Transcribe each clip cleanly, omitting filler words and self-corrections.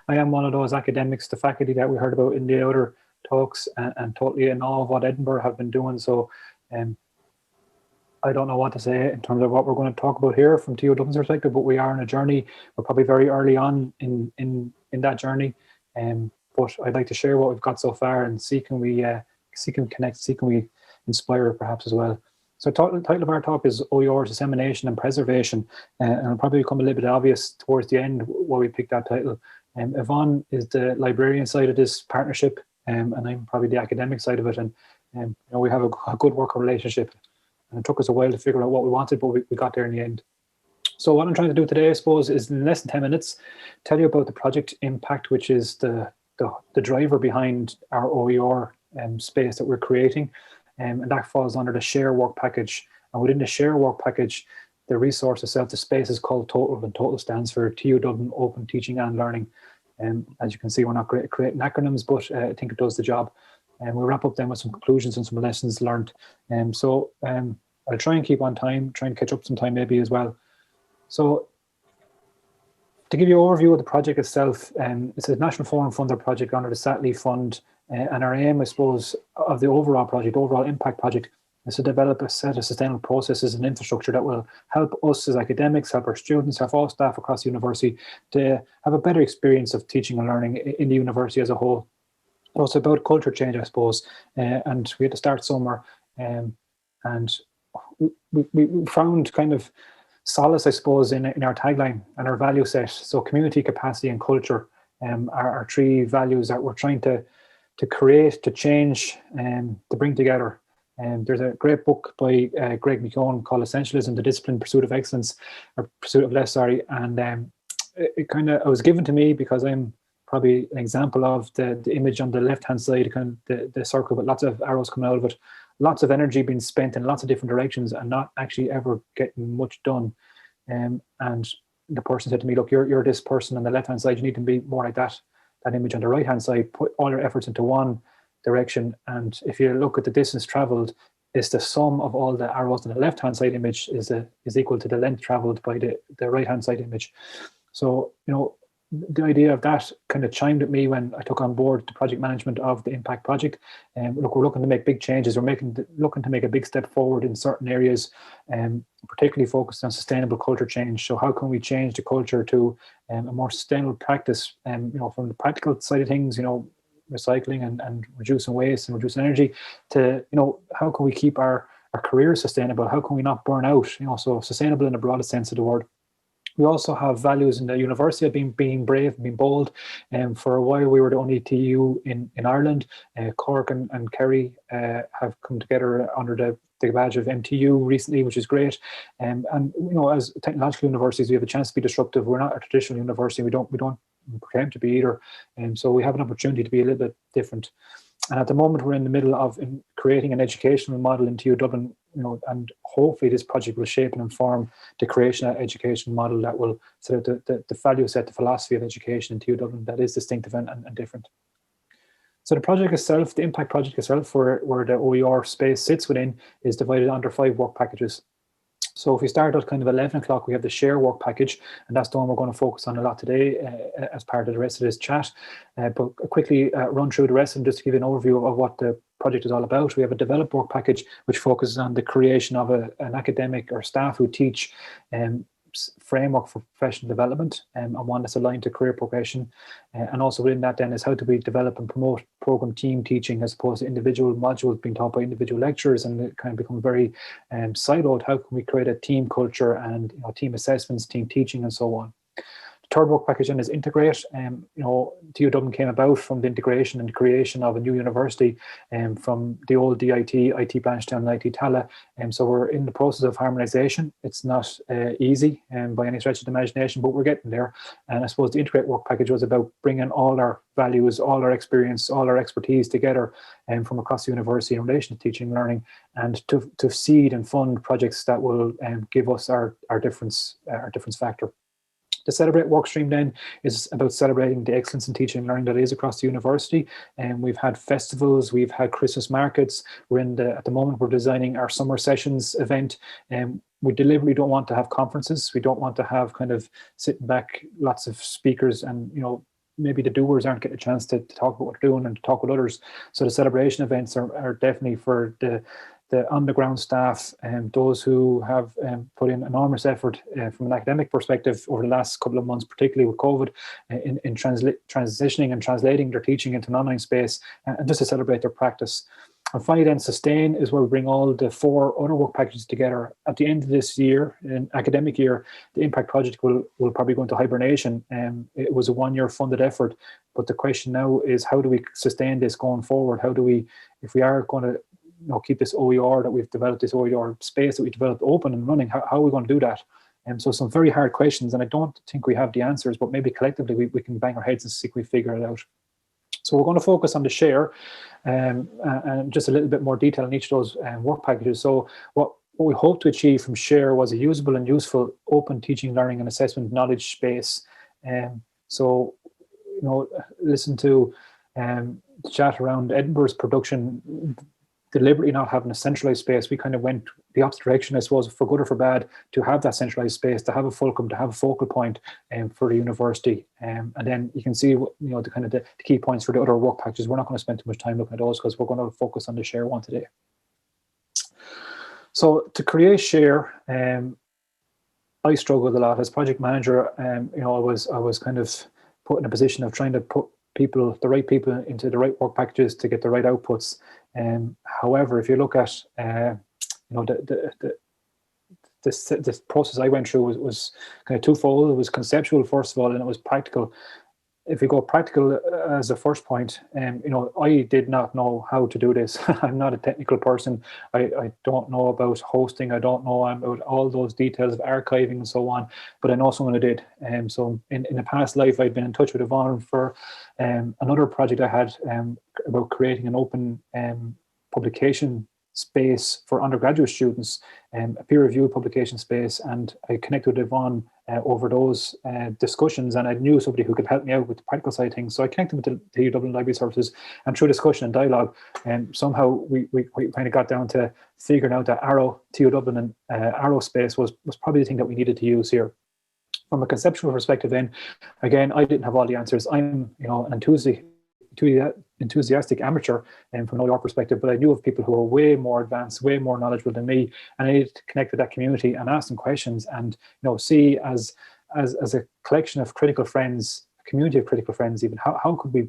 I am one of those academics, the faculty that we heard about in the other talks, and totally in awe of what Edinburgh have been doing. So I don't know what to say in terms of what we're going to talk about here from TU Dublin's perspective, but we are on a journey. We're probably very early on in that journey. But I'd like to share what we've got so far and see can we connect, see can we inspire perhaps as well. So the title of our talk is OERS, Dissemination and Preservation, and it'll probably become a little bit obvious towards the end why we picked that title. Yvonne is the librarian side of this partnership, and I'm probably the academic side of it, and we have a good working relationship. And it took us a while to figure out what we wanted, but we got there in the end. So what I'm trying to do today, I suppose, is in less than 10 minutes, tell you about the project impact, which is the driver behind our OER space that we're creating. And that falls under the share work package. And within the share work package, the resource itself, the space is called TOTAL, and TOTAL stands for TU Dublin Open Teaching and Learning. As you can see, we're not great at creating acronyms, but I think it does the job. And we'll wrap up then with some conclusions and some lessons learned. So I'll try and keep on time, try and catch up some time maybe as well. So to give you an overview of the project itself, it's a National Forum funded project under the SATLI fund. And our aim, I suppose, of the overall project, overall impact project, is to develop a set of sustainable processes and infrastructure that will help us as academics, help our students, help all staff across the university to have a better experience of teaching and learning in the university as a whole. Also about culture change, I suppose, and we had to start somewhere. And we found kind of solace, I suppose, in our tagline and our value set. So community, capacity, and culture are three values that we're trying to create, to change, to bring together. There's a great book by Greg McKeown called Essentialism, the Discipline, Pursuit of Excellence, or Pursuit of Less, sorry. And it was given to me because I'm probably an example of the image on the left-hand side, kind of the circle with lots of arrows coming out of it, lots of energy being spent in lots of different directions and not actually ever getting much done. And the person said to me, look, you're this person on the left-hand side, you need to be more like that image on the right-hand side, put all your efforts into one direction. And if you look at the distance traveled, it's the sum of all the arrows on the left-hand side image is equal to the length traveled by the right-hand side image. So, the idea of that kind of chimed at me when I took on board the project management of the impact project. Look, we're looking to make big changes. We're looking to make a big step forward in certain areas, particularly focused on sustainable culture change. So how can we change the culture to a more sustainable practice? From the practical side of things, recycling and reducing waste and reducing energy, to how can we keep our careers sustainable? How can we not burn out? So sustainable in the broadest sense of the word. We also have values in the university of being brave, being bold. For a while, we were the only TU in Ireland. Cork and Kerry have come together under the badge of MTU recently, which is great. And as technological universities, we have a chance to be disruptive. We're not a traditional university. We don't pretend to be either. So we have an opportunity to be a little bit different. And at the moment, we're in the middle of creating an educational model in TU Dublin, and hopefully this project will shape and inform the creation of an education model that will set out the value set, the philosophy of education in TU Dublin that is distinctive and different. So the project itself, the impact project itself, where the OER space sits within, is divided under 5 work packages. So if we start at kind of 11 o'clock, we have the share work package, and that's the one we're going to focus on a lot today as part of the rest of this chat. But quickly run through the rest and just to give you an overview of what the project is all about. We have a develop work package, which focuses on the creation of an academic or staff who teach framework for professional development, and one that's aligned to career progression. And also within that then is how do we develop and promote program team teaching as opposed to individual modules being taught by individual lecturers, and it kind of become very siloed. How can we create a team culture and team assessments, team teaching, and so on. The third work package then is integrate. TU Dublin came about from the integration and creation of a new university from the old DIT, IT Blanchetown and IT Tala. So we're in the process of harmonisation. It's not easy by any stretch of the imagination, but we're getting there. And I suppose the integrate work package was about bringing all our values, all our experience, all our expertise together from across the university in relation to teaching and learning, and to seed and fund projects that will give us our difference factor. The Celebrate workstream then is about celebrating the excellence in teaching and learning that is across the university. And we've had festivals, we've had Christmas markets. At the moment, we're designing our summer sessions event. We deliberately don't want to have conferences. We don't want to have kind of sitting back lots of speakers and maybe the doers aren't getting a chance to talk about what they're doing and to talk with others. So the celebration events are definitely for the on-the-ground staff and those who have put in enormous effort from an academic perspective over the last couple of months, particularly with COVID, in transitioning and translating their teaching into an online space, and just to celebrate their practice. And finally then, sustain is where we bring all the 4 other work packages together. At the end of this year, in academic year, the impact project will probably go into hibernation. It was a 1-year funded effort, but the question now is, how do we sustain this going forward? How do we, if we are going to keep this OER that we've developed, this OER space that we developed open and running, how are we going to do that? So some very hard questions, and I don't think we have the answers, but maybe collectively we can bang our heads and see if we figure it out. So we're going to focus on the share and just a little bit more detail on each of those work packages. So what we hope to achieve from share was a usable and useful open teaching, learning and assessment knowledge space. So, listen to the chat around Edinburgh's production, deliberately not having a centralized space. We kind of went the opposite direction, I suppose, for good or for bad, to have that centralized space, to have a fulcrum, to have a focal point for the university. And then you can see, the key points for the other work packages. We're not going to spend too much time looking at those because we're going to focus on the share one today. So to create share, I struggled a lot as project manager. I was kind of put in a position of trying to put the right people into the right work packages to get the right outputs. However, if you look at this process I went through was kind of twofold. It was conceptual first of all, and it was practical. If we go practical as a first point, I did not know how to do this. I'm not a technical person. I don't know about hosting. I don't know about all those details of archiving and so on, but I know someone who did. So in a past life, I'd been in touch with Yvonne for another project I had about creating an open publication space for undergraduate students, a peer-reviewed publication space, and I connected with Yvonne over those discussions, and I knew somebody who could help me out with the practical side of things. So I connected with the TU Dublin Library Services, and through discussion and dialogue, somehow we kind of got down to figuring out that TU Dublin and Arrow space was probably the thing that we needed to use here. From a conceptual perspective then, again, I didn't have all the answers. I'm an enthusiastic amateur from an OER perspective, but I knew of people who were way more advanced, way more knowledgeable than me, and I needed to connect with that community and ask them questions and see as a collection of critical friends, a community of critical friends even, how could we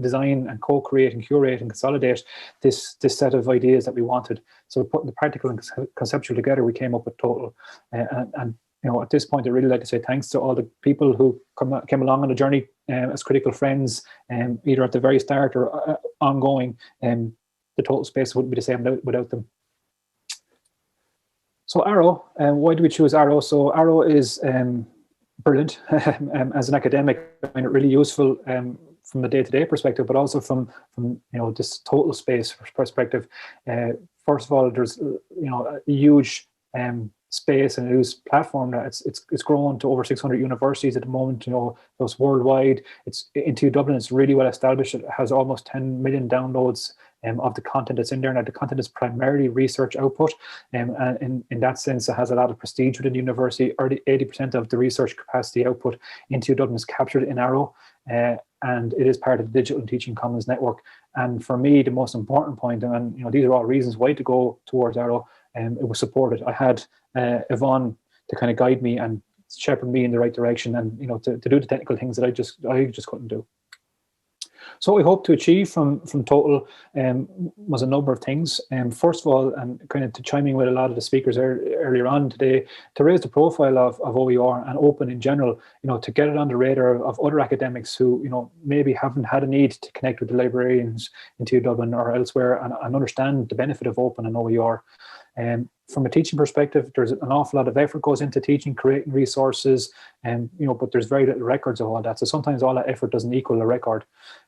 design and co-create and curate and consolidate this set of ideas that we wanted. So putting the practical and conceptual together, we came up with Total. And at this point, I'd really like to say thanks to all the people who came along on the journey as critical friends, either at the very start or ongoing. The Total space wouldn't be the same without them. So Arrow, why do we choose Arrow? So Arrow is brilliant as an academic. I find it really useful from the day-to-day perspective, but also from this Total space perspective. First of all, there's a huge space and a news platform that it's grown to over 600 universities at the moment. Those worldwide. It's in TU Dublin. It's really well established. It has almost 10 million downloads of the content that's in there. Now the content is primarily research output, and in that sense, it has a lot of prestige within the university. 80% of the research capacity output in TU Dublin is captured in Arrow, and it is part of the Digital Teaching Commons network. And for me, the most important point, and these are all reasons why to go towards Arrow, it was supported. I had Yvonne to kind of guide me and shepherd me in the right direction, and to do the technical things that I just couldn't do. So what we hope to achieve from Total was a number of things. First of all, and kind of to chime in with a lot of the speakers earlier on today, to raise the profile of OER and open in general, to get it on the radar of other academics who, maybe haven't had a need to connect with the librarians in TU Dublin or elsewhere and understand the benefit of open and OER. From a teaching perspective, there's an awful lot of effort goes into teaching, creating resources, but there's very little records of all that. So sometimes all that effort doesn't equal a record.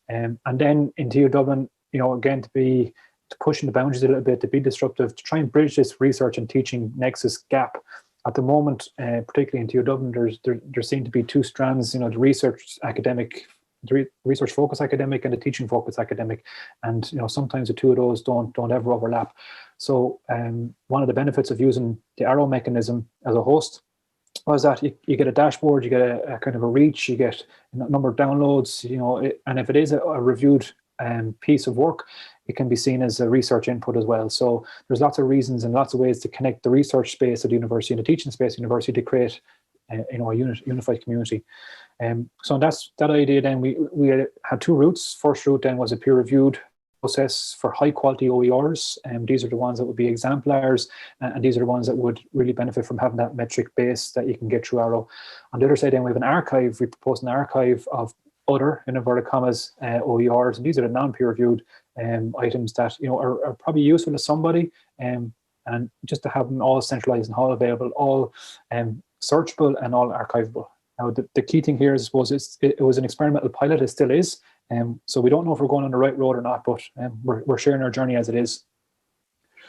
And then in TU Dublin, again, to pushing the boundaries a little bit, to be disruptive, to try and bridge this research and teaching nexus gap. At the moment, particularly in TU Dublin, there seem to be two strands, the research academic, the research focus academic and the teaching focus academic, and sometimes the two of those don't ever overlap. So one of the benefits of using the Arrow mechanism as a host what is that? You get a dashboard, you get a kind of a reach, you get a number of downloads, and if it is a reviewed piece of work, it can be seen as a research input as well. So there's lots of reasons and lots of ways to connect the research space of the university and the teaching space of the university to create a unified community. So that's that idea. Then we had two routes. First route then was a peer-reviewed process for high quality OERs, and these are the ones that would be exemplars, and these are the ones that would really benefit from having that metric base that you can get through Arrow. On the other side then we have an archive. We proposed an archive of other, in inverted commas, OERs, and these are the non-peer-reviewed items that are probably useful to somebody, and just to have them all centralized and all available, all searchable and all archivable. Now the key thing here is, I suppose, it was an experimental pilot. It still is. So we don't know if we're going on the right road or not, but we're sharing our journey as it is.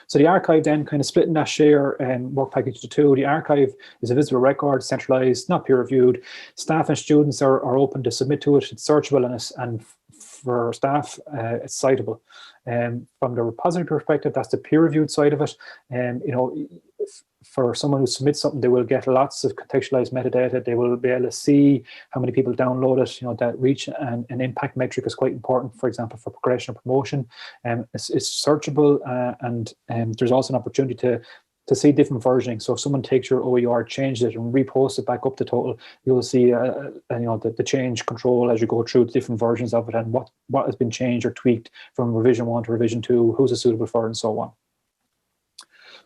So the archive then, kind of splitting that share work package to two. The archive is a visible record, centralized, not peer-reviewed. Staff and students are open to submit to it. It's searchable, and for staff, it's citable. From the repository perspective, that's the peer-reviewed side of it. For someone who submits something, they will get lots of contextualized metadata. They will be able to see how many people download it. That reach and impact metric is quite important, for example, for progression or promotion. It's searchable, and there's also an opportunity to see different versioning. So if someone takes your OER, changes it, and reposts it back up to total, you'll see the change control as you go through the different versions of it, and what has been changed or tweaked from revision 1 to revision 2, who's it suitable for, and so on.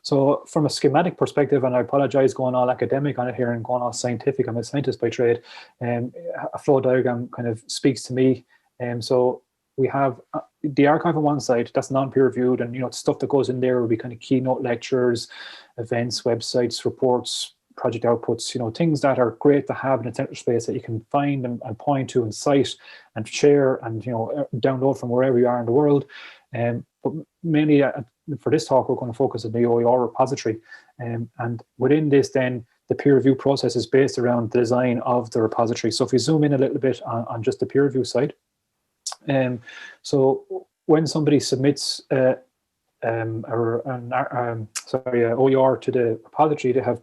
So from a schematic perspective, and I apologize going all academic on it here and going all scientific, I'm a scientist by trade, a flow diagram kind of speaks to me. So we have the archive on one side, that's non-peer-reviewed, and the stuff that goes in there will be kind of keynote lectures, events, websites, reports, project outputs, things that are great to have in a central space that you can find and point to and cite and share and download from wherever you are in the world. But mainly for this talk, we're going to focus on the OER repository, and within this then the peer review process is based around the design of the repository. So if we zoom in a little bit on just the peer review side, so when somebody submits OER to the repository, they have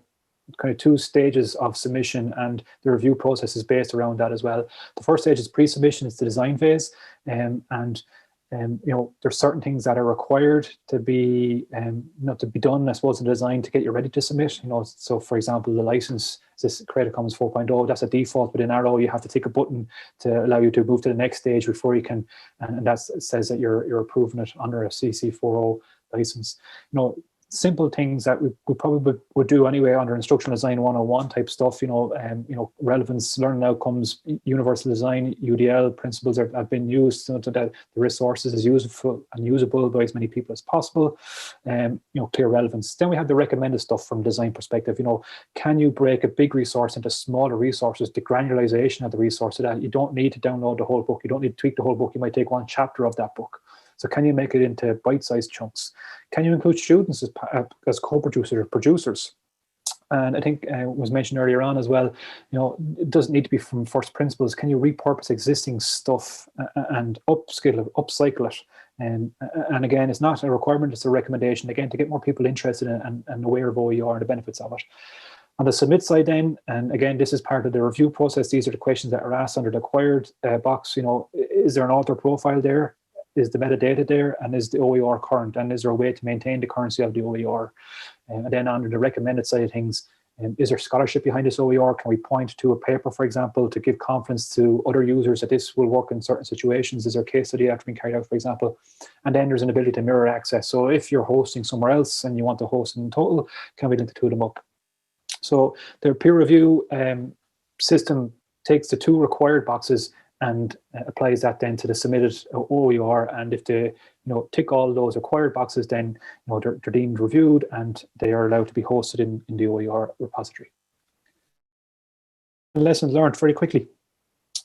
kind of two stages of submission, and the review process is based around that as well. The first stage is pre-submission, it's the design phase, and there's certain things that are required to be to be done, I suppose, in design to get you ready to submit. So for example, the license, this Creative Commons 4.0, that's a default, but in Arrow you have to click a button to allow you to move to the next stage before you can, and that says that you're approving it under a CC 4.0 license. Simple things that we probably would do anyway under instructional design 101 type stuff, relevance, learning outcomes, universal design, UDL principles have been used so that the resources is useful and usable by as many people as possible, clear relevance. Then we have the recommended stuff from design perspective. Can you break a big resource into smaller resources, the granularization of the resource, so that you don't need to download the whole book, you don't need to tweak the whole book, you might take one chapter of that book. So can you make it into bite-sized chunks? Can you include students as co-producers or producers? And I think it was mentioned earlier on as well, it doesn't need to be from first principles. Can you repurpose existing stuff and upskill it, upcycle it? And again, it's not a requirement, it's a recommendation, again, to get more people interested in and aware of OER and the benefits of it. On the submit side then, and again, this is part of the review process, these are the questions that are asked under the acquired box. Is there an author profile there? Is the metadata there, and is the OER current, and is there a way to maintain the currency of the OER? And then under the recommended side of things, is there scholarship behind this OER? Can we point to a paper, for example, to give confidence to other users that this will work in certain situations? Is there a case study after being carried out, for example? And then there's an ability to mirror access. So if you're hosting somewhere else and you want to host in total, can we link the two of them up? So the peer review system takes the two required boxes and applies that then to the submitted OER, and if they tick all those required boxes, then they're deemed reviewed and they are allowed to be hosted in the OER repository. Lessons learned very quickly.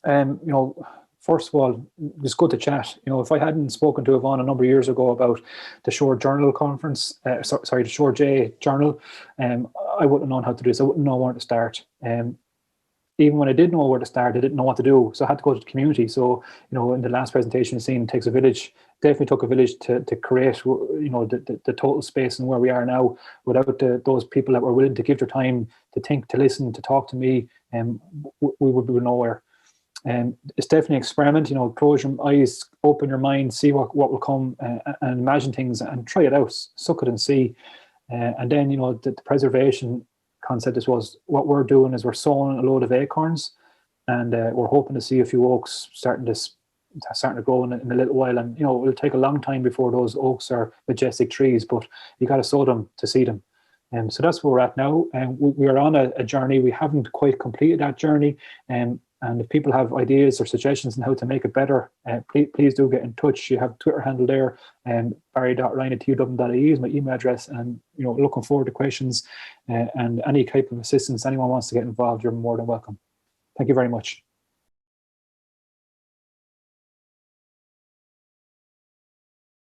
First of all, it's good to chat. If I hadn't spoken to Yvonne a number of years ago about the Shore Journal Conference, the Shore J Journal, I wouldn't have known how to do this. I wouldn't know where to start. Even when I did know where to start, I didn't know what to do. So I had to go to the community. So, in the last presentation you've seen, it takes a village. definitely took a village to create, you know, the total space and where we are now. Without those people that were willing to give their time to think, to listen, to talk to me, we would be nowhere. And it's definitely an experiment. You know, close your eyes, open your mind, see what will come, and imagine things and try it out, suck it and see. And then, you know, the preservation concept is what we're doing is we're sowing a load of acorns, and we're hoping to see a few oaks starting to grow in a little while. And, you know, it'll take a long time before those oaks are majestic trees, but you got to sow them to see them. So that's where we're at now. And we are on a journey. We haven't quite completed that journey. And if people have ideas or suggestions on how to make it better, please do get in touch. You have a Twitter handle there, barry.ryan@tudublin.ie is my email address. And, you know, looking forward to questions and any type of assistance. Anyone wants to get involved, you're more than welcome. Thank you very much.